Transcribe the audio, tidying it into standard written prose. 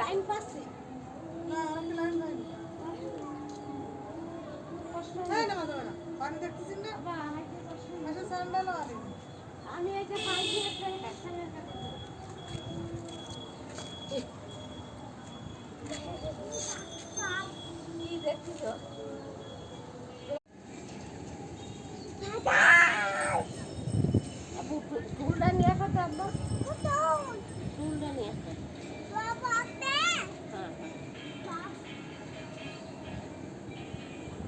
Line পাচ্ছি না, আমি লাইন পাইনি। পানি দেখতেছি না, স্যান্ডেলও আনি আমি এই যে পাইছি কি দেখতেছ?